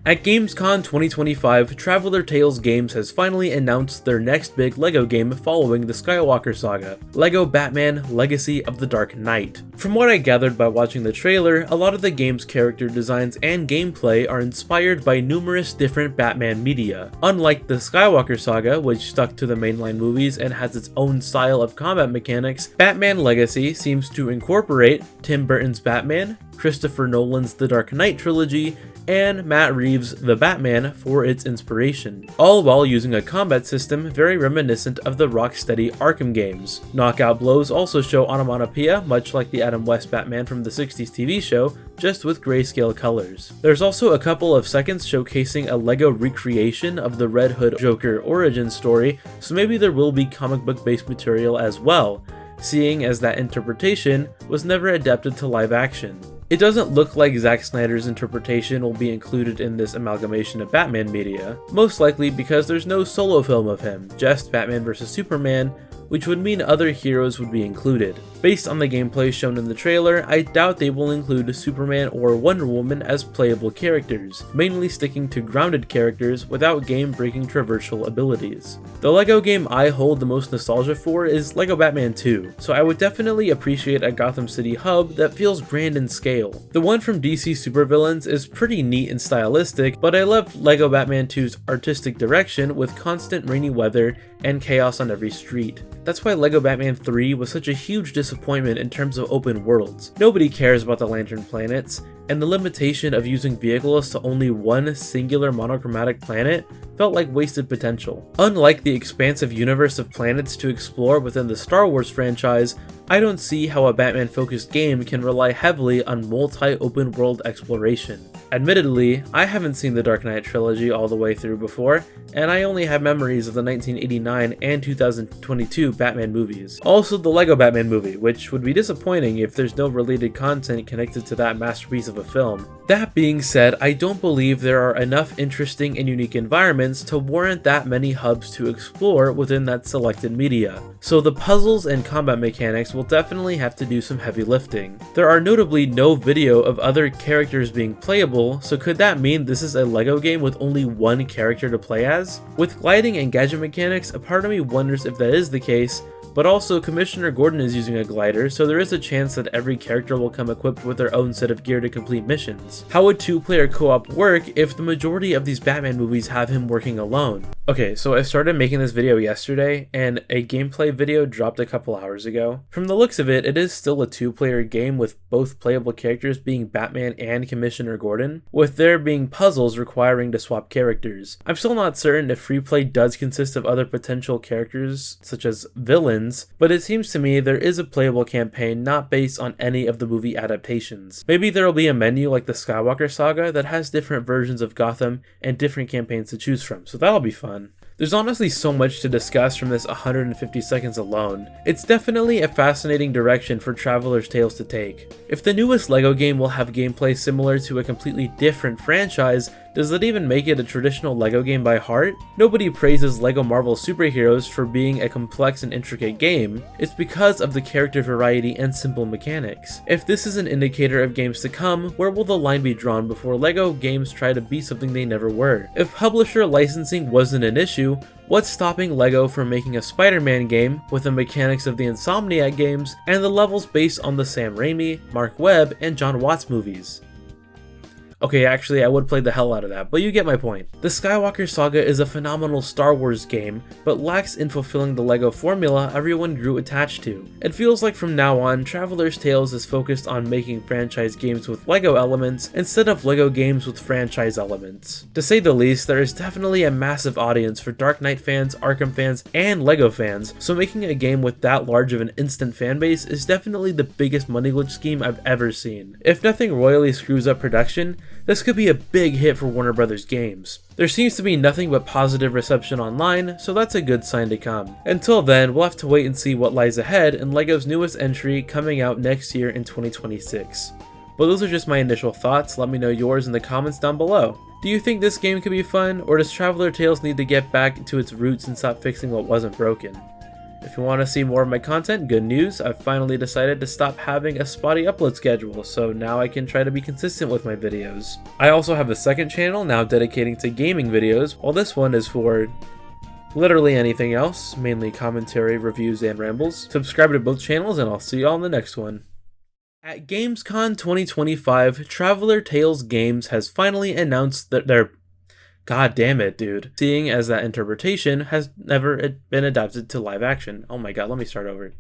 At Gamescom 2025, Traveler Tales Games has finally announced their next big LEGO game following the Skywalker saga, LEGO Batman Legacy of the Dark Knight. From what I gathered by watching the trailer, a lot of the game's character designs and gameplay are inspired by numerous different Batman media. Unlike the Skywalker saga, which stuck to the mainline movies and has its own style of combat mechanics, Batman Legacy seems to incorporate Tim Burton's Batman, Christopher Nolan's The Dark Knight trilogy, and Matt Reeves' The Batman for its inspiration, all while using a combat system very reminiscent of the Rocksteady Arkham games. Knockout blows also show onomatopoeia, much like the Adam West Batman from the 60s TV show, just with grayscale colors. There's also a couple of seconds showcasing a LEGO recreation of the Red Hood Joker origin story, so maybe there will be comic book based material as well, seeing as that interpretation was never adapted to live action. It doesn't look like Zack Snyder's interpretation will be included in this amalgamation of Batman media, most likely because there's no solo film of him, just Batman vs Superman, which would mean other heroes would be included. Based on the gameplay shown in the trailer, I doubt they will include Superman or Wonder Woman as playable characters, mainly sticking to grounded characters without game-breaking traversal abilities. The LEGO game I hold the most nostalgia for is LEGO Batman 2, so I would definitely appreciate a Gotham City hub that feels grand in scale. The one from DC Supervillains is pretty neat and stylistic, but I love LEGO Batman 2's artistic direction with constant rainy weather and chaos on every street. That's why LEGO Batman 3 was such a huge disappointment in terms of open worlds. Nobody cares about the Lantern planets, and the limitation of using vehicles to only one singular monochromatic planet felt like wasted potential. Unlike the expansive universe of planets to explore within the Star Wars franchise, I don't see how a Batman-focused game can rely heavily on multi-open world exploration. Admittedly, I haven't seen the Dark Knight trilogy all the way through before, and I only have memories of the 1989 and 2022 Batman movies. Also the LEGO Batman movie, which would be disappointing if there's no related content connected to that masterpiece of a film. That being said, I don't believe there are enough interesting and unique environments to warrant that many hubs to explore within that selected media. So the puzzles and combat mechanics will definitely have to do some heavy lifting. There are notably no video of other characters being playable, so could that mean this is a LEGO game with only one character to play as? With gliding and gadget mechanics, a part of me wonders if that is the case, but also Commissioner Gordon is using a glider, so there is a chance that every character will come equipped with their own set of gear to complete missions. How would two-player co-op work if the majority of these Batman movies have him working alone? Okay, so I started making this video yesterday, and a gameplay video dropped a couple hours ago. From the looks of it, it is still a two-player game with both playable characters being Batman and Commissioner Gordon, with there being puzzles requiring to swap characters. I'm still not certain if free play does consist of other potential characters, such as villains, but it seems to me there is a playable campaign not based on any of the movie adaptations. Maybe there will be a menu like the Skywalker saga that has different versions of Gotham and different campaigns to choose from, so that'll be fun. There's honestly so much to discuss from this 150 seconds alone. It's definitely a fascinating direction for Traveler's Tales to take. If the newest LEGO game will have gameplay similar to a completely different franchise, does that even make it a traditional LEGO game by heart? Nobody praises LEGO Marvel Superheroes for being a complex and intricate game. It's because of the character variety and simple mechanics. If this is an indicator of games to come, where will the line be drawn before LEGO games try to be something they never were? If publisher licensing wasn't an issue, what's stopping LEGO from making a Spider-Man game with the mechanics of the Insomniac games and the levels based on the Sam Raimi, Mark Webb, and John Watts movies? Okay, actually, I would play the hell out of that, but you get my point. The Skywalker Saga is a phenomenal Star Wars game, but lacks in fulfilling the LEGO formula everyone grew attached to. It feels like from now on, Traveler's Tales is focused on making franchise games with LEGO elements instead of LEGO games with franchise elements. To say the least, there is definitely a massive audience for Dark Knight fans, Arkham fans, and LEGO fans, so making a game with that large of an instant fanbase is definitely the biggest money glitch scheme I've ever seen. If nothing royally screws up production, this could be a big hit for Warner Brothers Games. There seems to be nothing but positive reception online, so that's a good sign to come. Until then, we'll have to wait and see what lies ahead in LEGO's newest entry coming out next year in 2026. But those are just my initial thoughts. Let me know yours in the comments down below. Do you think this game could be fun, or does Traveler Tales need to get back to its roots and stop fixing what wasn't broken? If you want to see more of my content, good news, I've finally decided to stop having a spotty upload schedule, so now I can try to be consistent with my videos. I also have a second channel now dedicating to gaming videos, while this one is for literally anything else, mainly commentary, reviews, and rambles. Subscribe to both channels, and I'll see you all in the next one. At Gamescom 2025, Traveler Tales Games has finally announced that their... God damn it, dude. Seeing as that interpretation has never been adapted to live action. Oh my god, let me start over.